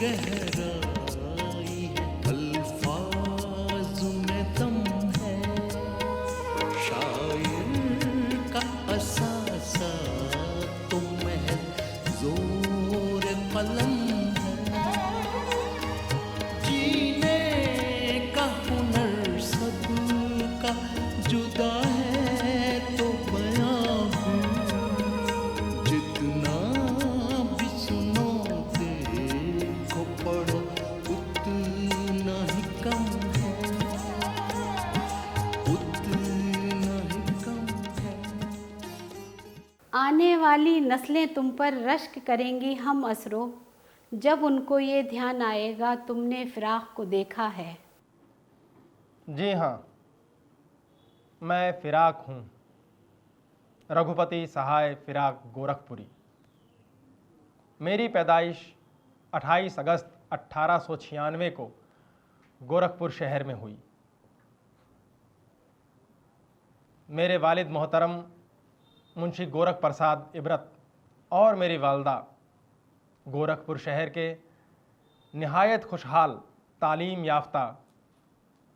गहराई है, अल्फाज में दम है, शायर का असासा तो महज जोर कलम है, जीने का हुनर सबका जुदा है तो बयां जितना भी सुनोगे को पढ़ो उतना ही कम है, उतना ही कम है। आने वाली नस्लें तुम पर रश्क करेंगी हम असरो, जब उनको ये ध्यान आएगा तुमने फिराक को देखा है। जी हाँ, मैं फिराक हूँ, रघुपति सहाय फिराक गोरखपुरी। मेरी पैदाइश 28 अगस्त 1896 को गोरखपुर शहर में हुई। मेरे वालिद मोहतरम मुंशी गोरख प्रसाद इबरत और मेरी वालदा गोरखपुर शहर के निहायत खुशहाल तालीम याफ्ता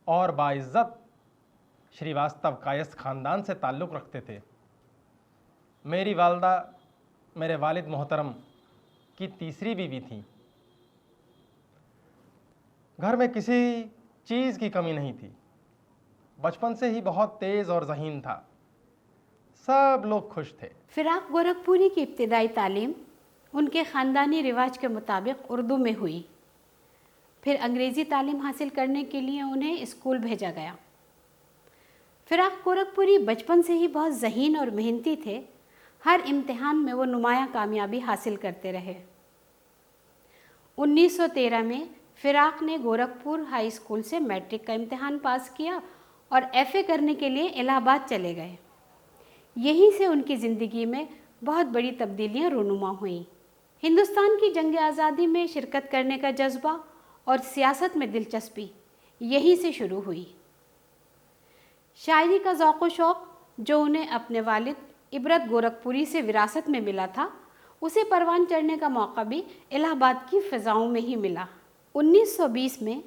और बाइज़्ज़त श्रीवास्तव कायस्थ ख़ानदान से ताल्लुक़ रखते थे। मेरी वालदा मेरे वालिद मोहतरम की तीसरी बीवी थी। घर में किसी चीज़ की कमी नहीं थी। बचपन से ही बहुत तेज़ और ज़हीन था। सब लोग खुश थे। फिराक गोरखपुरी की इब्तिदाई तालीम उनके ख़ानदानी रिवाज के मुताबिक उर्दू में हुई। फिर अंग्रेज़ी तालीम हासिल करने के लिए उन्हें स्कूल भेजा गया। फिराक गोरखपुरी बचपन से ही बहुत ज़हीन और मेहनती थे। हर इम्तिहान में वो नुमाया कामयाबी हासिल करते रहे। 1913 में फिराक ने गोरखपुर हाई स्कूल से मैट्रिक का इम्तिहान पास किया और एफ़ए करने के लिए इलाहाबाद चले गए। यहीं से उनकी ज़िंदगी में बहुत बड़ी तब्दीलियाँ रूनुमा हुईं। हिंदुस्तान की जंग आज़ादी में शिरकत करने का जज्बा और सियासत में दिलचस्पी यहीं से शुरू हुई। शायरी का ज़ौक़ व शौक़ जो उन्हें अपने वालिद इबरत गोरखपुरी से विरासत में मिला था, उसे परवान चढ़ने का मौका भी इलाहाबाद की फ़िज़ाओं में ही मिला। 1920 में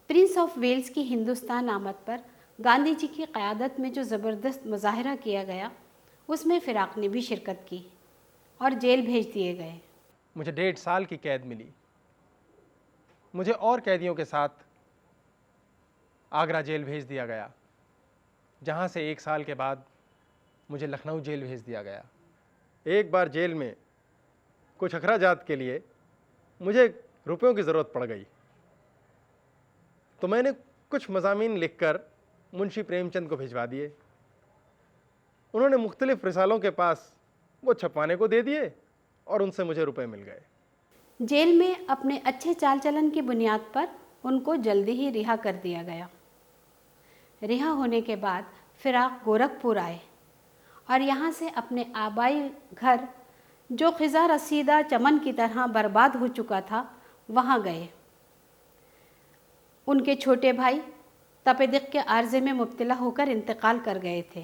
प्रिंस ऑफ वेल्स की हिंदुस्तान आमद पर गांधी जी की क़यादत में जो ज़बरदस्त मुज़ाहरा किया गया, उसमें फिराक ने भी शिरकत की और जेल भेज दिए गए। मुझे 1.5 साल की कैद मिली। मुझे और कैदियों के साथ आगरा जेल भेज दिया गया, जहाँ से 1 साल के बाद मुझे लखनऊ जेल भेज दिया गया। एक बार जेल में कुछ अखराजात के लिए मुझे रुपयों की ज़रूरत पड़ गई, तो मैंने कुछ मज़ामीन लिखकर मुंशी प्रेमचंद को भिजवा दिए। उन्होंने मुख्तलिफ रिसालों के पास वो छपवाने को दे दिए और उनसे मुझे रुपए मिल गए। जेल में अपने अच्छे चाल चलन की बुनियाद पर उनको जल्दी ही रिहा कर दिया गया। रिहा होने के बाद फिराक गोरखपुर आए और यहाँ से अपने आबाई घर, जो ख़िज़ा रसीदा चमन की तरह बर्बाद हो चुका था, वहाँ गए। उनके छोटे भाई तपेदिक के आर्ज़े में मुब्तला होकर इंतकाल कर गए थे।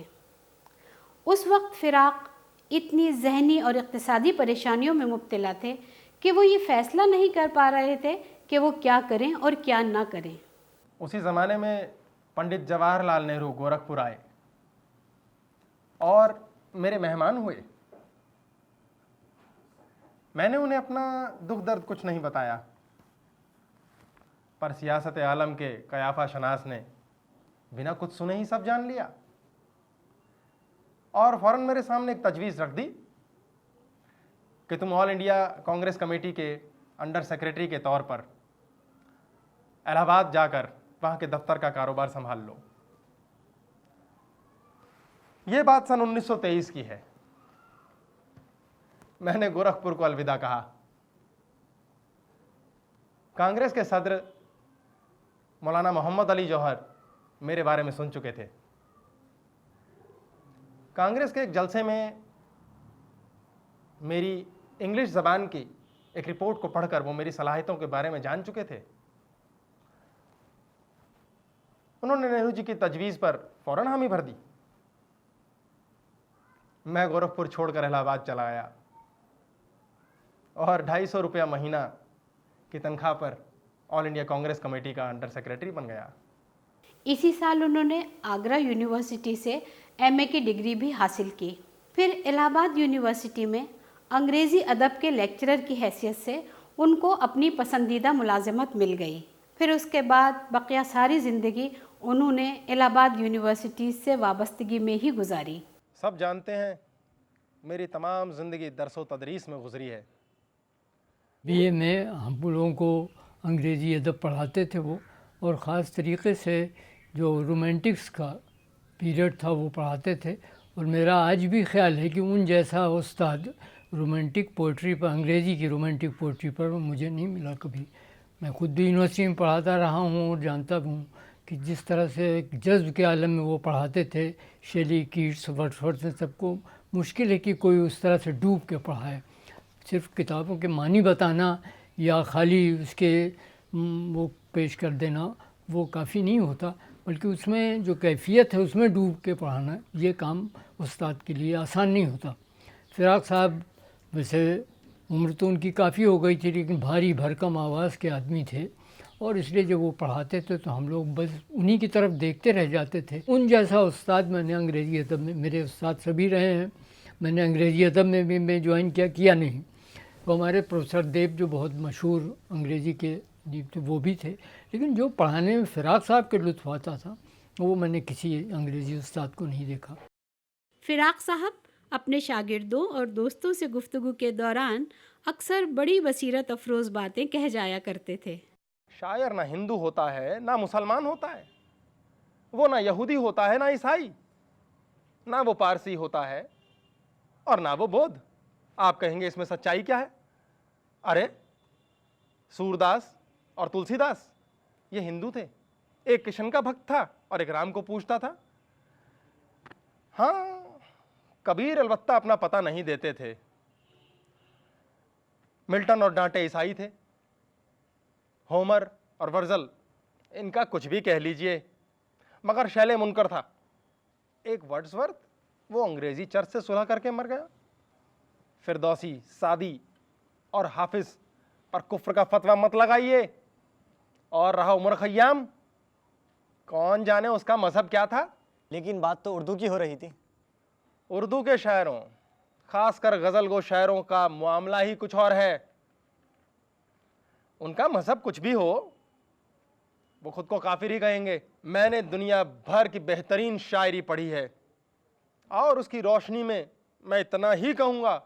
उस वक्त फिराक इतनी ज़हनी और इक़्तिसादी परेशानियों में मुब्तला थे कि वो ये फ़ैसला नहीं कर पा रहे थे कि वो क्या करें और क्या ना करें। उसी ज़माने में पंडित जवाहरलाल नेहरू गोरखपुर आए और मेरे मेहमान हुए। मैंने उन्हें अपना दुख दर्द कुछ नहीं बताया, पर सियासत आलम के कयाफा शनास ने बिना कुछ सुने ही सब जान लिया और फ़ौरन मेरे सामने एक तजवीज़ रख दी कि तुम ऑल इंडिया कांग्रेस कमेटी के अंडर सेक्रेटरी के तौर पर इलाहाबाद जाकर वहाँ के दफ्तर का कारोबार संभाल लो। ये बात सन 1923 की है। मैंने गोरखपुर को अलविदा कहा। कांग्रेस के सदर मौलाना मोहम्मद अली जौहर मेरे बारे में सुन चुके थे। कांग्रेस के एक जलसे में मेरी इंग्लिश ज़बान की एक रिपोर्ट को पढ़कर वो मेरी सलाहियतों के बारे में जान चुके थे। उन्होंने नेहरू जी की तजवीज़ पर फ़ौरन हामी भर दी। मैं गोरखपुर छोड़कर इलाहाबाद चला आया और 250 रुपया महीना की तनख्वाह पर ऑल इंडिया कांग्रेस कमेटी का अंडर सेक्रेटरी बन गया। इसी साल उन्होंने आगरा यूनिवर्सिटी से एमए की डिग्री भी हासिल की। फिर इलाहाबाद यूनिवर्सिटी में अंग्रेज़ी अदब के लेक्चरर की हैसियत से उनको अपनी पसंदीदा मुलाजमत मिल गई। फिर उसके बाद बकिया सारी ज़िंदगी उन्होंने इलाहाबाद यूनिवर्सिटी से वाबस्तगी में ही गुजारी। सब जानते हैं मेरी तमाम ज़िंदगी दरसो तदरीस में गुजरी है। बीए में हम लोगों को अंग्रेज़ी अदब पढ़ाते थे वो, और ख़ास तरीके से जो रोमांटिक्स का पीरियड था वो पढ़ाते थे। और मेरा आज भी ख्याल है कि उन जैसा उस्ताद रोमांटिक पोइट्री पर, अंग्रेज़ी की रोमांटिक पोइट्री पर मुझे नहीं मिला कभी। मैं खुद भी यूनिवर्सिटी में पढ़ाता रहा हूँ और जानता भी हूँ कि जिस तरह से एक जज्ब के आलम में वो पढ़ाते थे, शेली, कीट्स, वर्ड्सवर्थ ने सबको, मुश्किल है कि कोई उस तरह से डूब के पढ़ाए। सिर्फ किताबों के मानी बताना या खाली उसके वो पेश कर देना वो काफ़ी नहीं होता, बल्कि उसमें जो कैफियत है उसमें डूब के पढ़ाना, ये काम उस्ताद के लिए आसान नहीं होता। फ़िराक साहब वैसे उम्र तो उनकी काफ़ी हो गई थी, लेकिन भारी भरकम आवाज़ के आदमी थे, और इसलिए जब वो पढ़ाते थे तो हम लोग बस उन्हीं की तरफ देखते रह जाते थे। उन जैसा उस्ताद मैंने अंग्रेज़ी अदब में, मेरे उस्ताद सभी रहे हैं, मैंने अंग्रेज़ी अदब में भी मैं ज्वाइन किया नहीं। वो हमारे प्रोफेसर देव जो बहुत मशहूर अंग्रेज़ी के दीप थे वो भी थे, लेकिन जो पढ़ाने में फ़िराक साहब के लुत्फ़ आता था वो मैंने किसी अंग्रेज़ी उस्ताद को नहीं देखा। फ़िराक साहब अपने शागिर्दों और दोस्तों से गुफ्तगू के दौरान अक्सर बड़ी बसीरत अफरोज़ बातें कह जाया करते थे। शायर ना हिंदू होता है ना मुसलमान होता है, वो ना यहूदी होता है ना ईसाई, ना वो पारसी होता है और ना वो बौद्ध। आप कहेंगे इसमें सच्चाई क्या है? अरे सूरदास और तुलसीदास ये हिंदू थे, एक कृष्ण का भक्त था और एक राम को पूजता था। हाँ, कबीर अलबत्ता अपना पता नहीं देते थे। मिल्टन और डांटे ईसाई थे, होमर और वर्जल इनका कुछ भी कह लीजिए, मगर शैले मुनकर था। एक वर्ड्सवर्थ वो अंग्रेजी चर्च से सुलह करके मर गया। फिरदौसी, सादी और हाफिज पर कुफ्र का फतवा मत लगाइए। और रहा उमर खय्याम, कौन जाने उसका मजहब क्या था। लेकिन बात तो उर्दू की हो रही थी। उर्दू के शायरों, खासकर गज़ल गो शायरों का मामला ही कुछ और है। उनका मजहब कुछ भी हो, वो खुद को काफिर ही कहेंगे। मैंने दुनिया भर की बेहतरीन शायरी पढ़ी है और उसकी रोशनी में मैं इतना ही कहूँगा,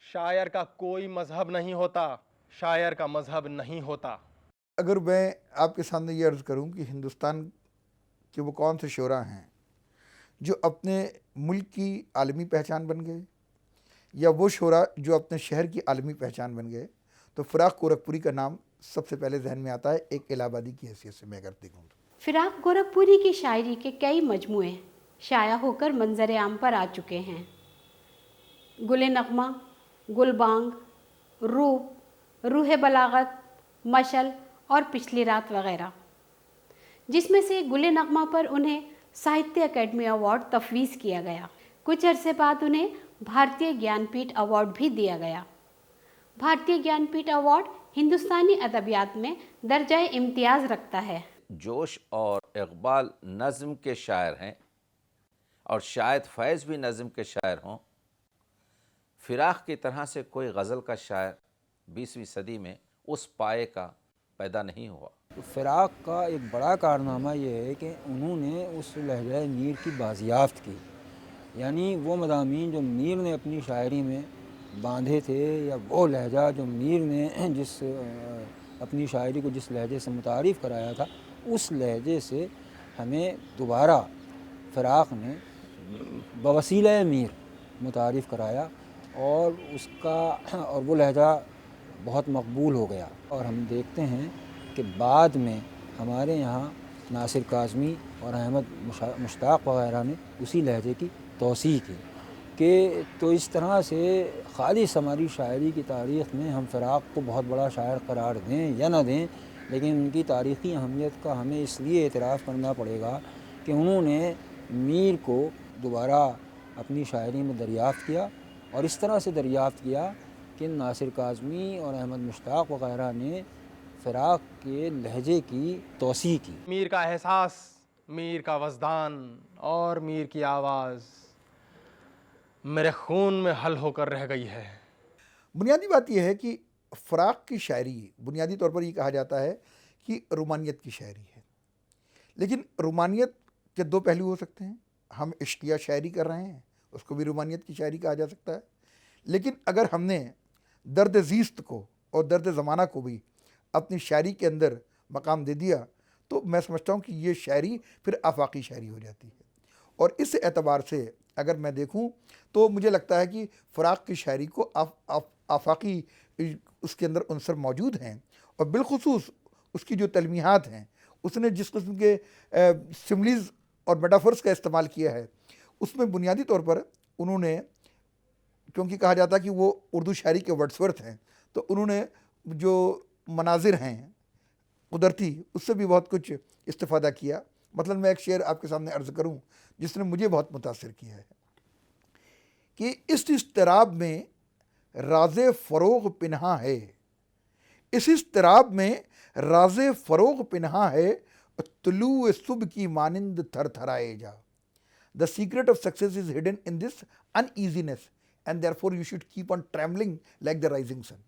शायर का कोई मजहब नहीं होता, शायर का मजहब नहीं होता। अगर मैं आपके सामने ये अर्ज़ करूं कि हिंदुस्तान के वो कौन से शोरा हैं जो अपने मुल्क की आलमी पहचान बन गए, या वो शोरा जो अपने शहर की आलमी पहचान बन गए, तो फ़िराक गोरखपुरी का नाम सबसे पहले जहन में आता है, एक इलाहाबादी की हैसियत से मैं अगर देखूँ तो। फ़िराक गोरखपुरी की शायरी के कई मजमूए शाया होकर मंजर आम पर आ चुके हैं। गुले नगमा, गुलबांग, रूप, रूह बलागत, मशल और पिछली रात वगैरह, जिसमें से गुले नगमा पर उन्हें साहित्य अकेडमी अवार्ड तफवीज़ किया गया। कुछ अरसे बाद उन्हें भारतीय ज्ञानपीठ अवार्ड भी दिया गया। भारतीय ज्ञानपीठ अवार्ड हिंदुस्तानी अदबियात में दर्जा इम्तियाज़ रखता है। जोश और इकबाल नज़्म के शायर हैं और शायद फैज़ भी नज़्म के शायर हों। फ़िराक की तरह से कोई गज़ल का शायर 20वीं सदी में उस पाए का पैदा नहीं हुआ। फ़िराक का एक बड़ा कारनामा ये है कि उन्होंने उस लहजा मीर की बाजियाफ्त की, यानी वो मज़ामीन जो मीर ने अपनी शायरी में बांधे थे, या वो लहजा जो मीर ने जिस अपनी शायरी को जिस लहजे से मुतारिफ़ कराया था, उस लहजे से हमें दोबारा फ़िराक ने बवसीले मीर मुतारिफ़ कराया, और वो लहजा बहुत मकबूल हो गया। और हम देखते हैं कि बाद में हमारे यहाँ नासिर काज़मी और अहमद मुश्ताक वग़ैरह ने उसी लहजे की तौसीह की कि तो इस तरह से खालिस हमारी शायरी की तारीख़ में हम फ़िराक को बहुत बड़ा शायर करार दें या ना दें, लेकिन उनकी तारीख़ी अहमियत का हमें इसलिए एतराफ़ करना पड़ेगा कि उन्होंने मीर को दोबारा अपनी शायरी में दरियाफ़्त किया, और इस तरह से दरियाफ़्त किया लेकिन नासिर काज़मी और अहमद मुश्ताक वग़ैरह ने फ़िराक के लहजे की तौसी की। मीर का एहसास, मीर का वजदान और मीर की आवाज़ मेरे खून में हल होकर रह गई है। बुनियादी बात यह है कि फ़राक की शायरी बुनियादी तौर पर ये कहा जाता है कि रूमानियत की शायरी है, लेकिन रूमानियत के दो पहलू हो सकते हैं। हम इश्किया शायरी कर रहे हैं, उसको भी रूमानियत की शायरी कहा जा सकता है, लेकिन अगर हमने दर्द ज़ीस्त को और दर्द ज़माना को भी अपनी शायरी के अंदर मकाम दे दिया तो मैं समझता हूँ कि ये शायरी फिर आफाकी शायरी हो जाती है। और इस एतबार से अगर मैं देखूँ तो मुझे लगता है कि फ़राक की शायरी को आफाकी उसके अंदर उनसर मौजूद हैं, और बिलखुसूस उसकी जो तलमीहात हैं, उसने जिस किस्म के सिमलीज़ और मेटाफर्स का इस्तेमाल किया है, उसमें बुनियादी तौर पर उन्होंने, क्योंकि कहा जाता है कि वो उर्दू शायरी के वर्ड्सवर्थ हैं, तो उन्होंने जो मनाजिर हैं कुदरती, उससे भी बहुत कुछ इस्तिफ़ादा किया। मतलब मैं एक शेर आपके सामने अर्ज़ करूं जिसने मुझे बहुत मुतासिर किया है कि इस इज़्तिराब में राज़े फ़रोग़ पिन्हा है, इस इज़्तिराब में राज़े फ़रोग़ पिन्हा है, तुलूए सुबह की मानिंद थरथराए जा। The secret of success is hidden in this uneasiness and therefore you should keep on travelling like the rising sun.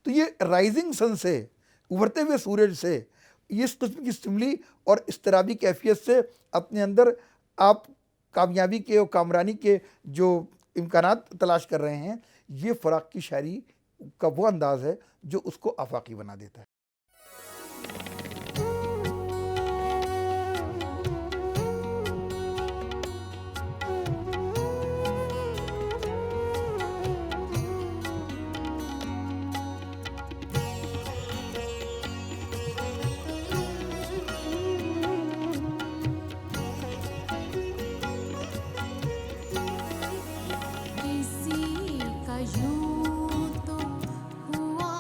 तो ये राइजिंग सन से, उभरते हुए सूरज से, इस किस्म की सिमली और इस्तराबी कैफियत से अपने अंदर आप कामयाबी के और कामरानी के जो इम्कानात तलाश कर रहे हैं, ये फ़राक की शायरी का वो अंदाज़ है जो उसको आफाकी बना देता है। किसी का यूं तो हुआ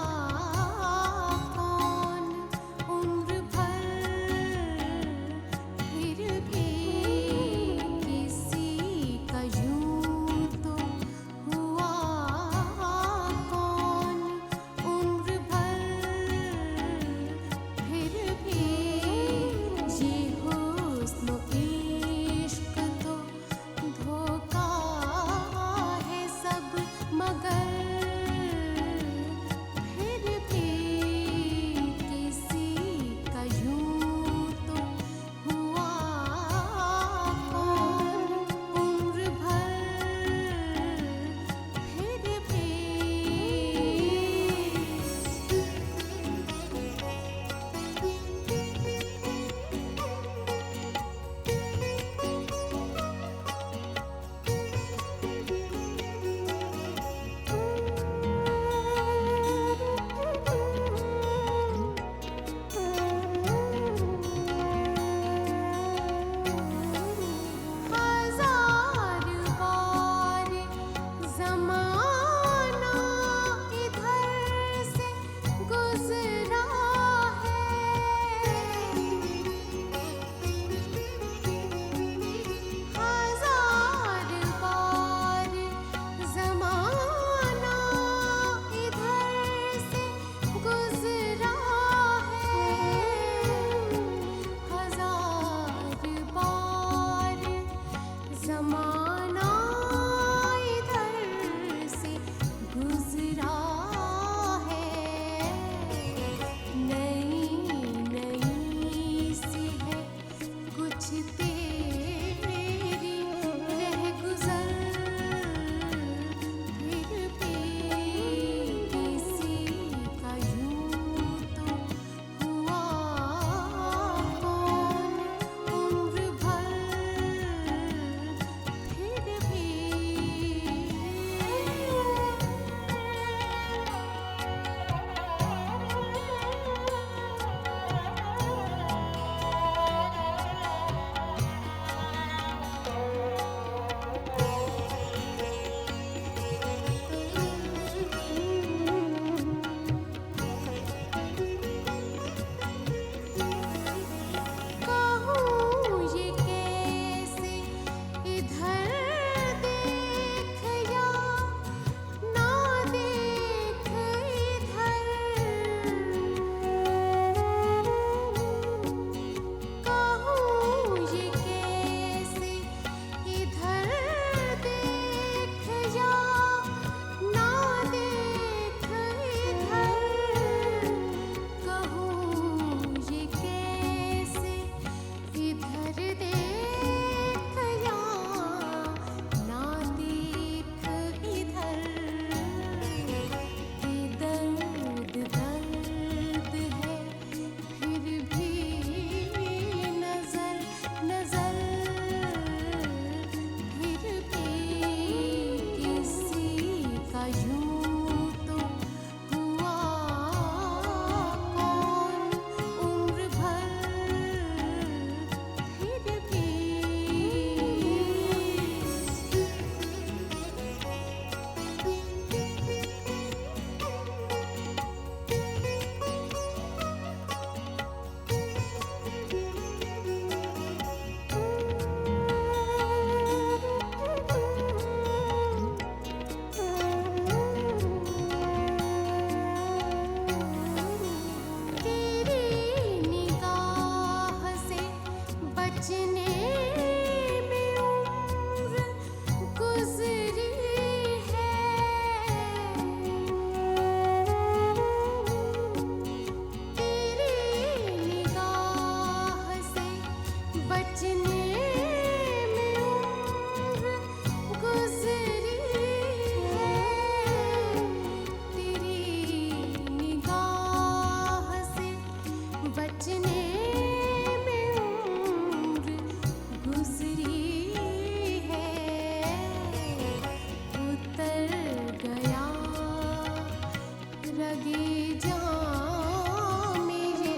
लगे जान मेरे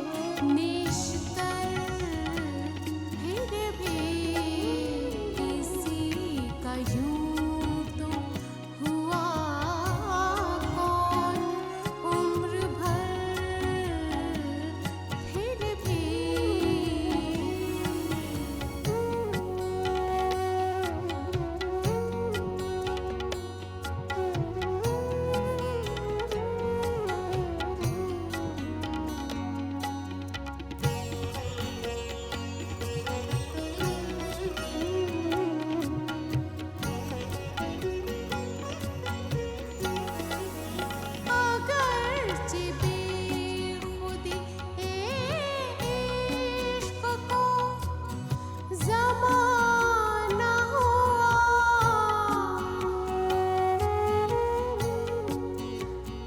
निश्तर, फिर भी किसी का यूं तो हुआ कौन, उम्र भर फिर भी अगरचे बेखुदी इश्क को ज़माना हुआ,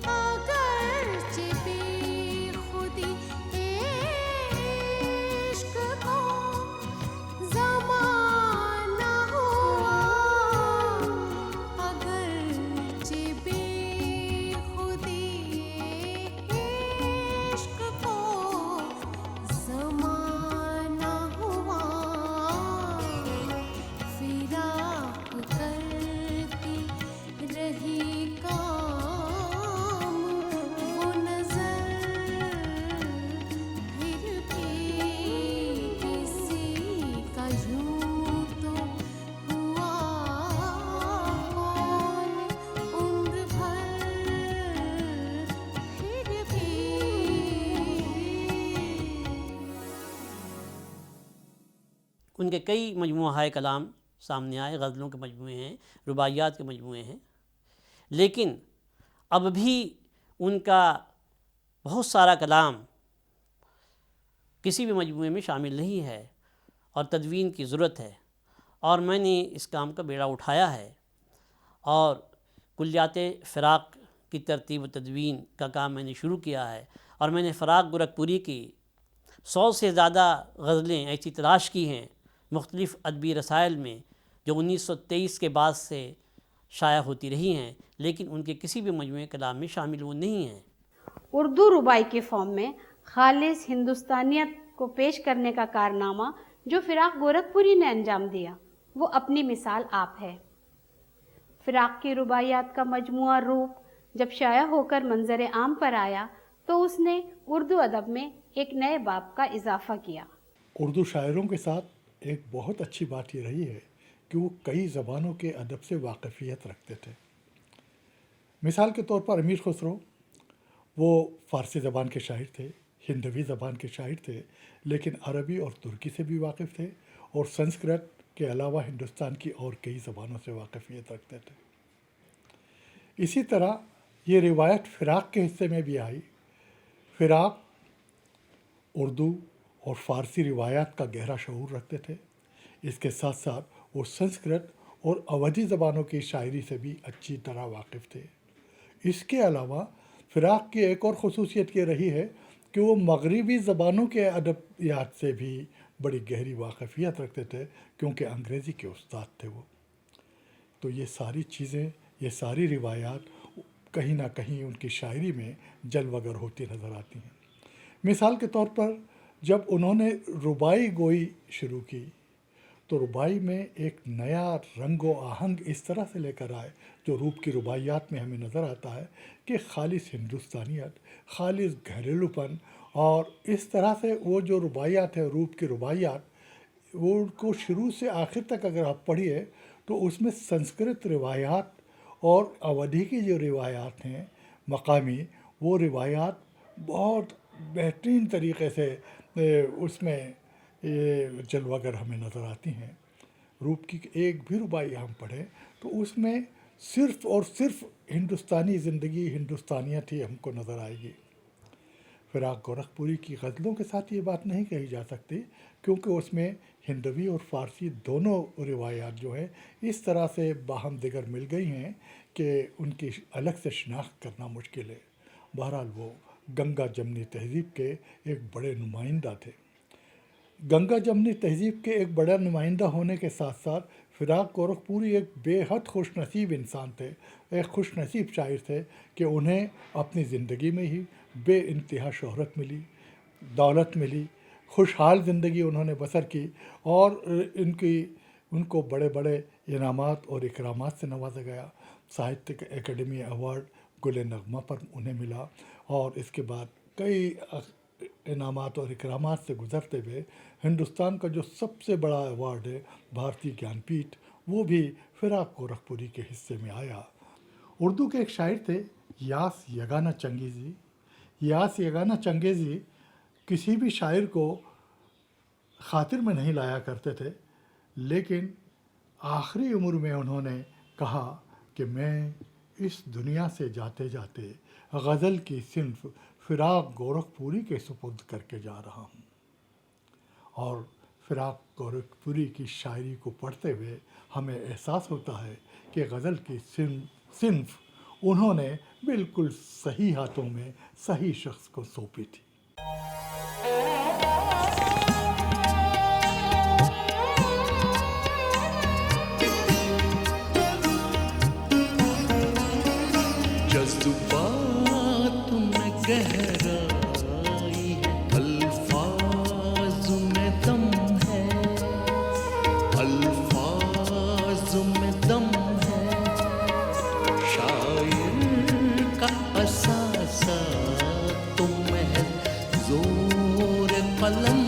अगरचे बेखुदी इश्क को ज़माना हुआ, अगरचे बेखुदी इश्क को ज़माना हुआ, फिराक करती रही काम वो नज़र, फिर भी किसी का यूं तो हुआ कौन, उम्र भर फिर भी। उनके कई मजमूआए कलाम सामने आए, गज़लों के मजमूए हैं, रुबाइयात के मजमूए हैं, लेकिन अब भी उनका बहुत सारा कलाम किसी भी मजमूए में शामिल नहीं है और तदवीन की ज़रूरत है। और मैंने इस काम का बेड़ा उठाया है और कुल्लियात फ़िराक की तरतीब व तदवीन का काम मैंने शुरू किया है, और मैंने फ़राक गोरखपुरी की 100 से ज़्यादा गज़लें ऐसी तलाश की हैं मुख्तलिफ़ अदबी रसायल में, जो 1923 के बाद से शाया होती रही हैं, लेकिन उनके किसी भी मजमूए कलाम में शामिल वो नहीं हैं। उर्दू रुबाई के फॉर्म में खालिस हिंदुस्तानियत को पेश करने का कारनामा जो फ़िराक गोरखपुरी ने अंजाम दिया, वो अपनी मिसाल आप है। फ़िराक की रुबाइयात का मजमुआ रूप जब शाया होकर मंजर आम पर आया तो उसने उर्दू अदब में एक नए बाब का इजाफ़ा किया। उर्दू शायरों के साथ एक बहुत अच्छी बात ये रही है कि वो कई ज़बानों के अदब से वाकफ़ियत रखते थे। मिसाल के तौर पर अमीर खुसरो, वो फ़ारसी ज़बान के शायर थे, हिंदवी ज़बान के शायर थे, लेकिन अरबी और तुर्की से भी वाकिफ़ थे और संस्कृत के अलावा हिंदुस्तान की और कई ज़बानों से वाकफ़ियत रखते थे। इसी तरह ये रिवायत फ़िराक के हिस्से में भी आई। फ़िराक उर्दू और फ़ारसी रिवायात का गहरा शऊर रखते थे। इसके साथ साथ वो संस्कृत और अवधी ज़बानों की शायरी से भी अच्छी तरह वाकिफ़ थे। इसके अलावा फ़िराक की एक और ख़ुसूसियत ये रही है कि वो मगरिबी ज़बानों के अदबियात से भी बड़ी गहरी वाकफ़ियत रखते थे, क्योंकि अंग्रेज़ी के उस्ताद थे वो। तो ये सारी चीज़ें, ये सारी रिवायात कहीं ना कहीं उनकी शायरी में जलवगर होती नज़र आती हैं। मिसाल के तौर पर जब उन्होंने रुबाई गोई शुरू की तो रुबाई में एक नया रंग व आहंग इस तरह से लेकर आए जो रूप की रुबाइयात में हमें नज़र आता है कि खालिस हिंदुस्तानियत, खालिस घरेलूपन, और इस तरह से वो जो रुबाइयात है, रूप की रुबाइयात, वो उनको शुरू से आखिर तक अगर आप पढ़िए तो उसमें संस्कृत रिवायात और अवधी की जो रिवायात हैं मकामी, वो रिवायात बहुत बेहतरीन तरीक़े से उसमें ये जलवागर हमें नज़र आती हैं। रूप की एक भी रुबाई हम पढ़ें तो उसमें सिर्फ़ और सिर्फ हिंदुस्तानी ज़िंदगी, हिंदुस्तानियत ही हमको नज़र आएगी। फ़िराक गोरखपुरी की गज़लों के साथ ये बात नहीं कही जा सकती, क्योंकि उसमें हिंदवी और फ़ारसी दोनों रिवायात जो है इस तरह से बाहम दिगर मिल गई हैं कि उनकी अलग से शिनाख्त करना मुश्किल है। बहरहाल वो गंगा जमनी तहज़ीब के एक बड़े नुमाइंदा थे। गंगा जमनी तहजीब के एक बड़ा नुमाइंदा होने के साथ साथ फिराक गोरखपुरी एक बेहद खुशनसीब इंसान थे, एक खुशनसीब शायर थे कि उन्हें अपनी ज़िंदगी में ही बेइंतहा शोहरत मिली, दौलत मिली, खुशहाल ज़िंदगी उन्होंने बसर की और उनको बड़े बड़े इनामात और इकरामात से नवाजा गया। साहित्य एकेडमी अवार्ड गुल नगमा पर उन्हें मिला और इसके बाद कई इनामात और इकरामात से गुज़रते हुए हिंदुस्तान का जो सबसे बड़ा अवार्ड है भारतीय ज्ञानपीठ, वो भी फिराक गोरखपुरी के हिस्से में आया। उर्दू के एक शायर थे यास यगाना चंगेज़ी। यास यगाना चंगेज़ी किसी भी शायर को खातिर में नहीं लाया करते थे, लेकिन आखिरी उम्र में उन्होंने कहा कि मैं इस दुनिया से जाते जाते गज़ल की सिन्फ फिराक गोरखपुरी के सुपुर्द करके जा रहा हूँ। और फिराक गोरखपुरी की शायरी को पढ़ते हुए हमें एहसास होता है कि गज़ल की सिन्फ उन्होंने बिल्कुल सही हाथों में सही शख्स को सौंपी थी। जज्बात में गहराई है, अल्फाज में दम है, अल्फाज में दम है, शायर का असासा तो महज जोर कलम